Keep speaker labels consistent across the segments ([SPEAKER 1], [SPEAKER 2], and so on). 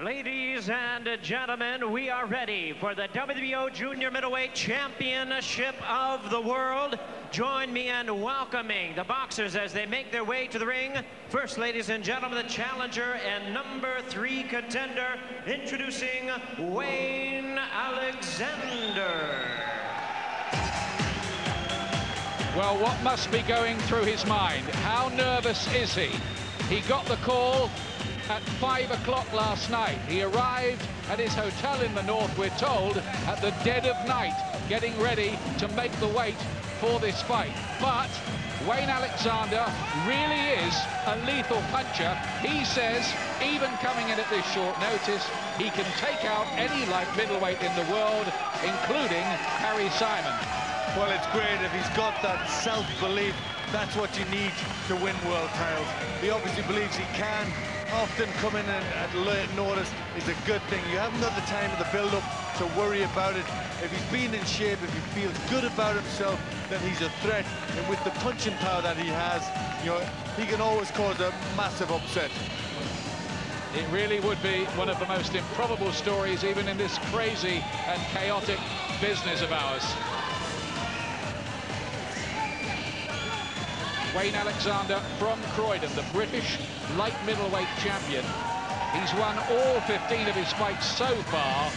[SPEAKER 1] Ladies and gentlemen, we are ready for the WBO Junior Middleweight Championship of the World. Join me in welcoming the boxers as they make their way to the ring. First, ladies and gentlemen, the challenger and #3 contender, introducing Wayne Alexander.
[SPEAKER 2] Well, what must be going through his mind? How nervous is he? He got the call at 5 o'clock last night. He arrived at his hotel in the north, we're told, at the dead of night, getting ready to make the weight for this fight. But Wayne Alexander really is a lethal puncher. He says, even coming in at this short notice, he can take out any light middleweight in the world, including Harry Simon.
[SPEAKER 3] Well, it's great if he's got that self-belief. That's what you need to win world titles. He obviously believes he can. Often coming in at late notice is a good thing. You haven't got the time of the build-up to worry about it. If he's been in shape, if he feels good about himself, then he's a threat. And with the punching power that he has, you know, he can always cause a massive upset.
[SPEAKER 2] It really would be one of the most improbable stories, even in this crazy and chaotic business of ours. Wayne Alexander from Croydon, the British light middleweight champion. He's won all 15 of his fights so far.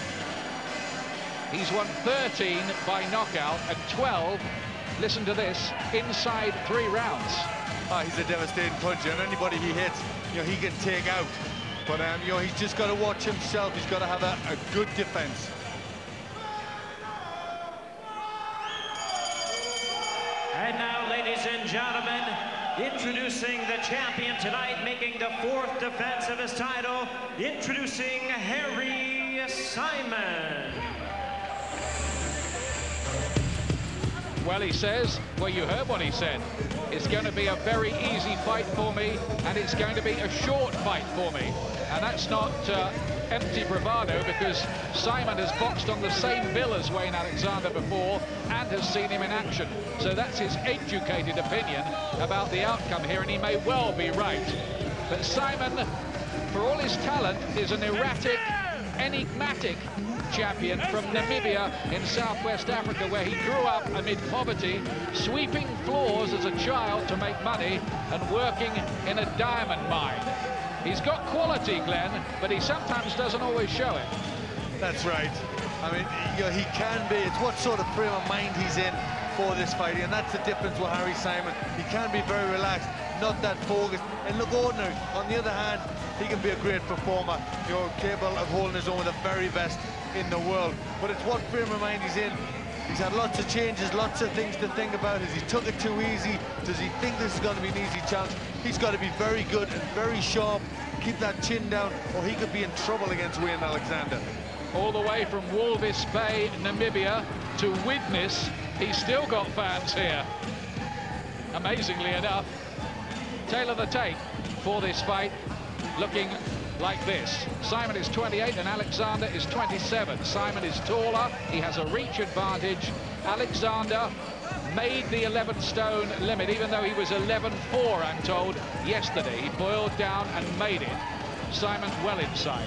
[SPEAKER 2] He's won 13 by knockout and 12, listen to this, inside 3 rounds.
[SPEAKER 3] Oh, he's a devastating puncher, and anybody he hits, you know, he can take out. But you know, he's just got to watch himself. He's got to have a good defense.
[SPEAKER 1] And now, ladies and gentlemen, introducing the champion tonight, making the 4th defense of his title, introducing Harry Simon.
[SPEAKER 2] Well, he says, well, you heard what he said. It's going to be a very easy fight for me, and it's going to be a short fight for me. And that's not empty bravado, because Simon has boxed on the same bill as Wayne Alexander before and has seen him in action. So that's his educated opinion about the outcome here, and he may well be right. But Simon, for all his talent, is an erratic, enigmatic champion from Namibia in Southwest Africa, where he grew up amid poverty, sweeping floors as a child to make money and working in a diamond mine. He's got quality, Glenn, but he sometimes doesn't always show it.
[SPEAKER 3] That's right. I mean, you know, he can be. It's what sort of frame of mind he's in for this fight, and that's the difference with Harry Simon. He can be very relaxed, not that focused, and look ordinary. On the other hand, he can be a great performer, you know, capable of holding his own with the very best in the world. But it's what frame of mind he's in. He's had lots of changes, lots of things to think about. Has he took it too easy? Does he think this is going to be an easy challenge? He's got to be very good and very sharp, keep that chin down, or he could be in trouble against Wayne Alexander.
[SPEAKER 2] All the way from Walvis Bay, Namibia, to Widnes, he's still got fans here. Amazingly enough, tail of the tape for this fight, looking like this. Simon is 28 and Alexander is 27. Simon is taller, he has a reach advantage. Alexander made the 11 stone limit, even though he was 11'4", I'm told, yesterday. He boiled down and made it. Simon well inside.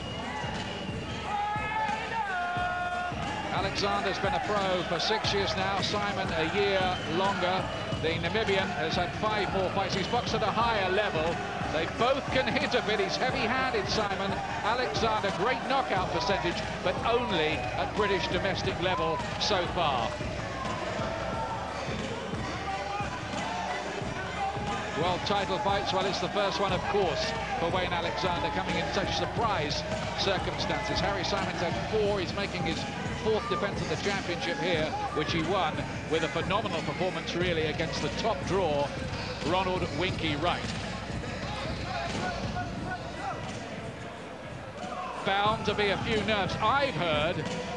[SPEAKER 2] Alexander's been a pro for 6 years now, Simon a year longer. The Namibian has had 5 more fights. He's boxed at a higher level. They both can hit a bit. He's heavy-handed, Simon. Alexander, great knockout percentage, but only at British domestic level so far. World title fights, well, it's the first one, of course, for Wayne Alexander, coming in such surprise circumstances. Harry Simon's had 4. He's making his 4th defense of the championship here, which he won with a phenomenal performance, really, against the top draw, Ronald Winky Wright. Bound to be a few nerves. I've heard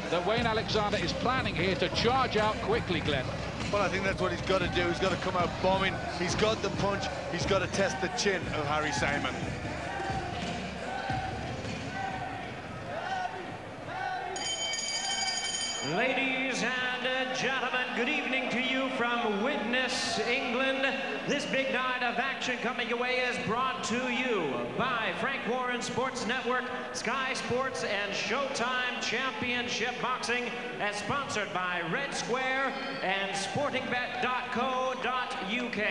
[SPEAKER 2] that Wayne Alexander is planning here to charge out quickly, Glenn.
[SPEAKER 3] Well, I think that's what he's got to do. He's got to come out bombing. He's got the punch. He's got to test the chin of Harry Simon.
[SPEAKER 1] Ladies and and gentlemen, good evening to you from Widnes, England. This big night of action coming your way is brought to you by Frank Warren Sports Network, Sky Sports, and Showtime Championship Boxing, as sponsored by Red Square and SportingBet.co.uk.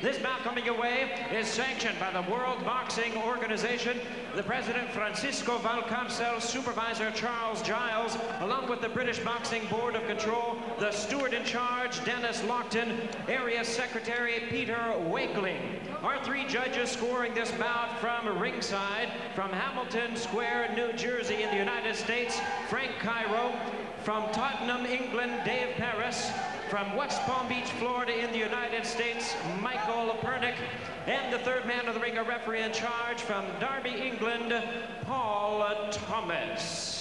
[SPEAKER 1] This bout coming your way is sanctioned by the World Boxing Organization, the President Francisco Valcarcel, Supervisor Charles Giles, along with the British Boxing Board of Control, the steward in charge Dennis Lockton, Area Secretary Peter Wakeling. Our three judges scoring this bout from ringside, from Hamilton Square, New Jersey in the United States, Frank Cairo; from Tottenham, England, Dave Paris; from West Palm Beach, Florida in the United States, Michael Pernick; and the third man of the ring, a referee in charge from Derby, England, Paul Thomas.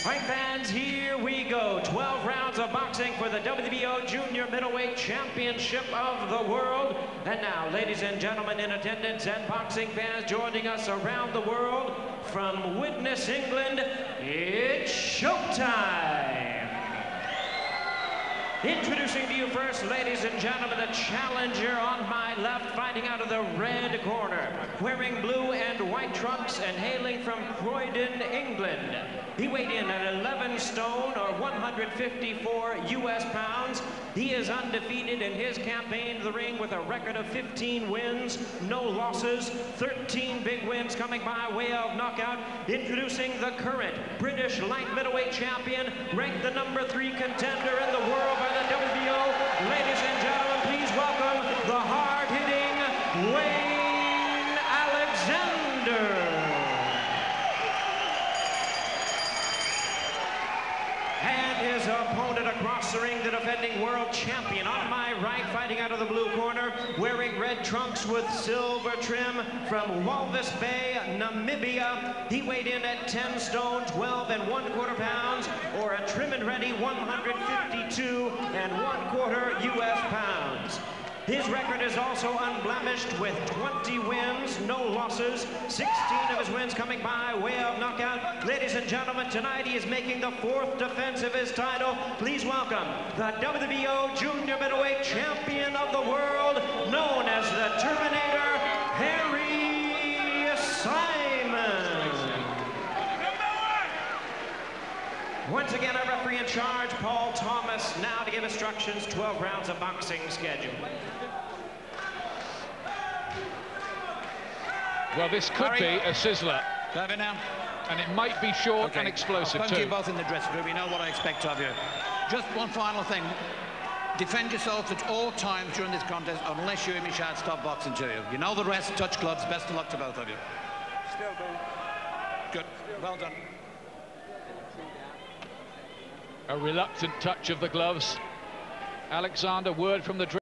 [SPEAKER 1] All right, fans, here we go. 12 rounds of boxing for the WBO Junior Middleweight Championship of the World. And now, ladies and gentlemen in attendance and boxing fans joining us around the world, from Widnes, England, it's showtime. Introducing to you first, ladies and gentlemen, the challenger on my left, fighting out of the red corner, wearing blue and white trunks and hailing from Croydon, England. He weighed in at 11 stone or 154 US pounds. He is undefeated in his campaign to the ring with a record of 15 wins, no losses, 13 big wins coming by way of knockout. Introducing the current British light middleweight champion, ranked the #3 contender in the world by the WBO. Ladies and gentlemen, please welcome the hard-hitting Wayne Alexander. And his opponent across the ring, the defending world champion on my right, fighting out of the blue corner, wearing red trunks with silver trim, from Walvis Bay, Namibia. He weighed in at 10 stone, 12 1/4 pounds, or a trim and ready 152 1/4 US pounds. His record is also unblemished with 20 wins, no losses, 16 of his wins coming by way of knockout. Ladies and gentlemen, tonight he is making the 4th defense of his title. Please welcome the WBO Junior Middleweight Champion of the World, known as the Terminator, Harry Simon. Once again, our referee in charge, Paul Thomas, now to give instructions, 12 rounds of boxing schedule.
[SPEAKER 2] Well, this could be a sizzler.
[SPEAKER 4] Have it now.
[SPEAKER 2] And it might be short and explosive
[SPEAKER 4] I'll
[SPEAKER 2] too.
[SPEAKER 4] you both in the dressing room. You know what I expect of you. Just one final thing. Defend yourselves at all times during this contest, unless you and Michelle stop boxing to you. You know the rest, touch gloves. Best of luck to both of you.
[SPEAKER 5] Still do.
[SPEAKER 4] Good. Well done.
[SPEAKER 2] A reluctant touch of the gloves. Alexander, word from the